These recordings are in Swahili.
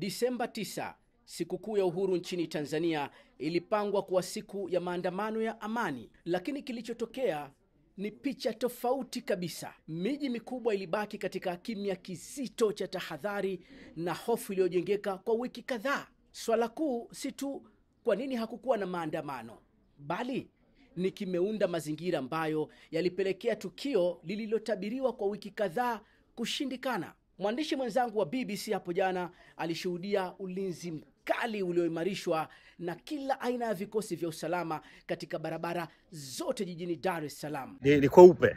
Disemba 9, sikukuu ya uhuru nchini Tanzania, ilipangwa kuwa siku ya maandamano ya amani, lakini kilichotokea ni picha tofauti kabisa. Miji mikubwa ilibaki katika kimya kizito cha tahadhari na hofu iliyojengeka kwa wiki kadhaa. Swala kuu si tu kwa nini hakukuwa na maandamano, bali ni kimeunda mazingira ambayo yalipelekea tukio lililotabiriwa kwa wiki kadhaa kushindikana. Mwandishi mwenzangu wa BBC hapo jana alishuhudia ulinzi mkali ulioimarishwa na kila aina ya vikosi vya usalama katika barabara zote jijini Dar es Salaam. Ni kweupe.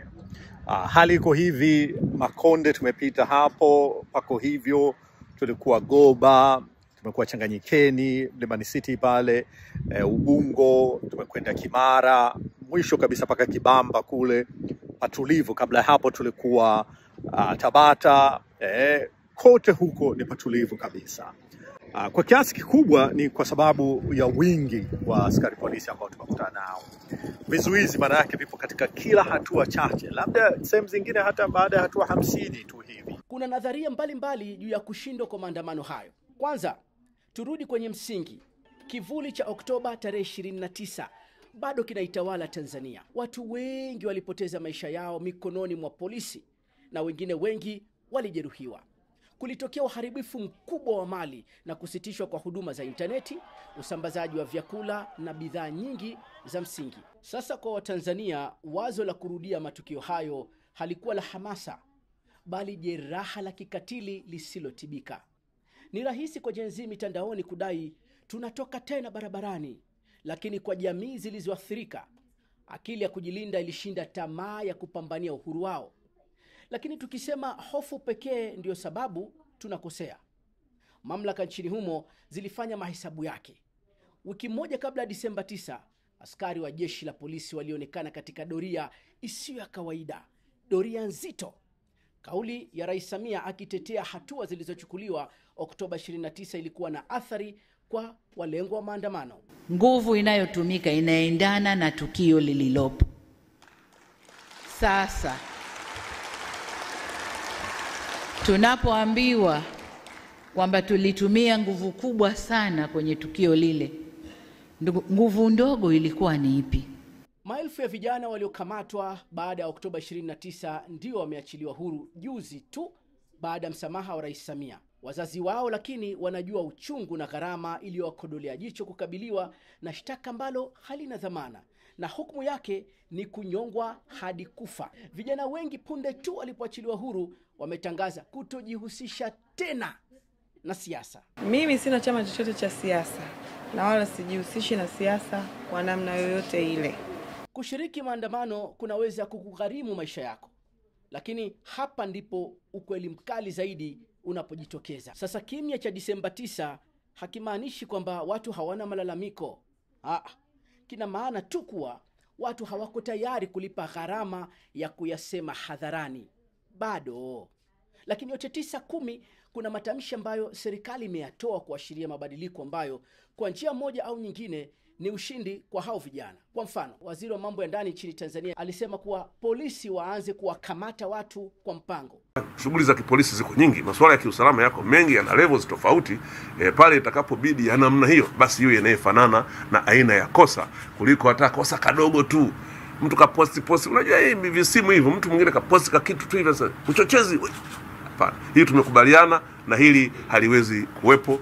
Hali iko hivi, Makonde tumepita hapo, pako hivyo, tulikuwa Goba, tumekuwa Changanyikeni, Mlimani City pale, Ubungo, tumekwenda Kimara, mwisho kabisa paka Kibamba kule, patulivu. Kabla ya hapo tulikuwa Tabata, kote huko ni patulivu kabisa. Kwa kiasi kikubwa ni kwa sababu ya wingi wa askari polisi ambao tumekutana nao. Vizuizi maana yake vipo katika kila hatua chache, labda sehemu zingine hata baada ya hatua 50 tu hivi. Kuna nadharia mbalimbali juu ya kushindwa kwa maandamano hayo. Kwanza, turudi kwenye msingi. Kivuli cha Oktoba tarehe 29 bado kinaitawala Tanzania. Watu wengi walipoteza maisha yao mikononi mwa polisi na wengine wengi walijeruhiwa. Kulitokea uharibifu mkubwa wa mali na kusitishwa kwa huduma za interneti, usambazaji wa vyakula na bidhaa nyingi za msingi. Sasa kwa Watanzania, wazo la kurudia matukio hayo halikuwa la hamasa, bali jeraha la kikatili lisilotibika. Ni rahisi kwa Gen Z mitandaoni kudai tunatoka tena barabarani, lakini kwa jamii zilizoathirika, akili ya kujilinda ilishinda tamaa ya kupambania uhuru wao. Lakini tukisema hofu pekee ndio sababu, tunakosea. Mamlaka nchini humo zilifanya mahesabu yake. Wiki moja kabla Disemba 9, askari wa jeshi la polisi walionekana katika doria isiyo ya kawaida, doria nzito. Kauli ya Rais Samia akitetea hatua zilizochukuliwa Oktoba 29 ilikuwa na athari kwa walengwa wa maandamano. Nguvu inayotumika inaendana na tukio lililopo. Sasa tunapoambiwa kwamba tulitumia nguvu kubwa sana kwenye tukio lile, nguvu ndogo ilikuwa ni ipi? Maelfu ya vijana waliokamatwa baada ya Oktoba 29 ndio wameachiliwa huru juzi tu baada ya msamaha wa Rais Samia. Wazazi wao lakini wanajua uchungu na gharama iliyowakodolea jicho kukabiliwa na shtaka ambalo halina dhamana, na hukumu yake ni kunyongwa hadi kufa. Vijana wengi punde tu walipoachiliwa huru wametangaza kutojihusisha tena na siasa. Mimi sina chama chochote cha siasa na wala sijihusishi na siasa kwa namna yoyote ile. Kushiriki maandamano kunaweza kukugharimu maisha yako, lakini hapa ndipo ukweli mkali zaidi unapojitokeza. Sasa kimya cha Disemba 9 hakimaanishi kwamba watu hawana malalamiko. Kina maana tu kuwa watu hawako tayari kulipa gharama ya kuyasema hadharani bado. Lakini yote 9-10 kuna matamshi ambayo serikali imeyatoa kuashiria mabadiliko ambayo kwa njia moja au nyingine ni ushindi kwa hao vijana. Kwa mfano, waziri wa mambo ya ndani nchini Tanzania alisema kuwa polisi waanze kuwakamata watu kwa mpango. Shughuli za kipolisi ziko nyingi, masuala ya kiusalama yako mengi, yana levels tofauti. Pale itakapobidi ya namna hiyo, basi hiyo inayefanana na aina ya kosa kuliko hata kosa kadogo tu. Mtu kaposti, unajua hii visimu hivyo, mtu mwingine kaposti ka kitu tu hivyo, uchochezi. Hapana, hii tumekubaliana na hili haliwezi kuwepo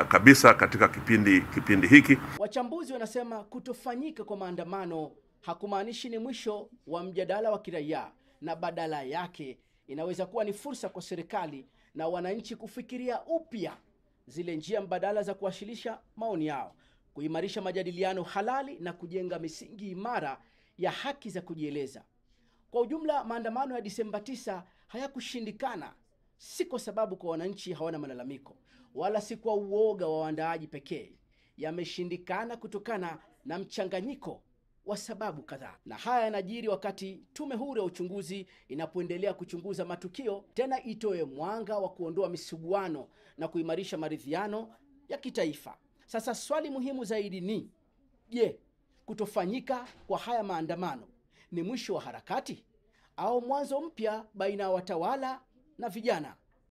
kabisa katika kipindi hiki. Wachambuzi wanasema kutofanyika kwa maandamano hakumaanishi ni mwisho wa mjadala wa kiraia, na badala yake inaweza kuwa ni fursa kwa serikali na wananchi kufikiria upya zile njia mbadala za kuwasilisha maoni yao, kuimarisha majadiliano halali na kujenga misingi imara ya haki za kujieleza. Kwa ujumla, maandamano ya Disemba 9 hayakushindikana, si kwa sababu kwa wananchi hawana malalamiko, wala si kwa uoga wa waandaaji pekee. Yameshindikana kutokana na mchanganyiko wa sababu kadhaa. Na haya yanajiri wakati tume huru ya uchunguzi inapoendelea kuchunguza matukio, tena itoe mwanga wa kuondoa misuguano na kuimarisha maridhiano ya kitaifa. Sasa swali muhimu zaidi ni, je, kutofanyika kwa haya maandamano ni mwisho wa harakati au mwanzo mpya baina ya watawala na vijana?